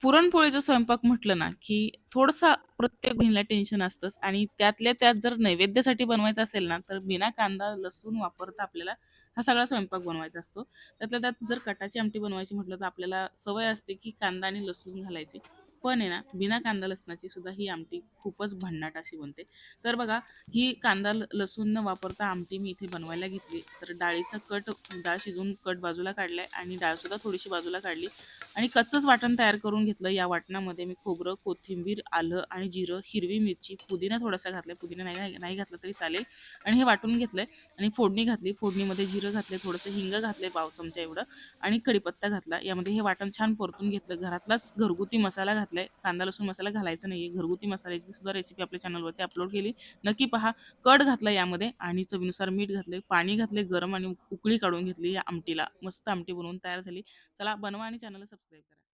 पुरणपोळीचा स्वयंपाक म्हटलं ना, की थोडंसं प्रत्येक गृहिणीला टेन्शन असतंच आणि त्यातल्या त्यात जर नैवेद्यासाठी बनवायचं असेल ना, तर बिना कांदा, लसूण वापरता आपल्याला हा सगळा स्वयंपाक बनवायचा असतो. त्यातल्या त्यात जर कटाची आमटी बनवायची म्हटलं, तर आपल्याला सवय असते, की कांदा आणि लसूण घालायची. पण आहे ना, बिना कांदा लसणाची सुद्धा ही आमटी खूपच भन्नाट अशी बनते. तर बघा, ही कांदा लसूण न वापरता आमटी मी इथे बनवायला घेतली. तर डाळीचा डाळ शिजवून कट बाजूला काढलाय आणि डाळसुद्धा थोडीशी बाजूला काढली आणि कच्चंच वाटण तयार करून घेतलं. या वाटणामध्ये मी खोबरं, कोथिंबीर, आलं आणि जिरं, हिरवी मिरची, पुदिना थोडासा घातलाय. पुदिना नाही नाही नाही घातला तरी चालेल आणि हे वाटून घेतलंय आणि फोडणी घातली. फोडणीमध्ये जिरं घातले, थोडंसं हिंग घातलंय पाव चमचा एवढं आणि कढीपत्ता घातला. यामध्ये हे वाटण छान परतून घेतलं. घरातलाच घरगुती मसाला घातलाय. कांदा, लसूण मसाला घालायचा नाहीये. घरगुती मसाल्याची सुद्धा रेसिपी आपल्या चॅनलवरती अपलोड केली. नक्की पहा. कढ घातला यामध्ये आणि चवीनुसार मीठ घातले. पाणी घातले गरम आणि उकळी काढून घेतली या आमटीला. मस्त आमटी बनवून तयार झाली. चला बनवा आणि चॅनलला सबस्क्राईब करा.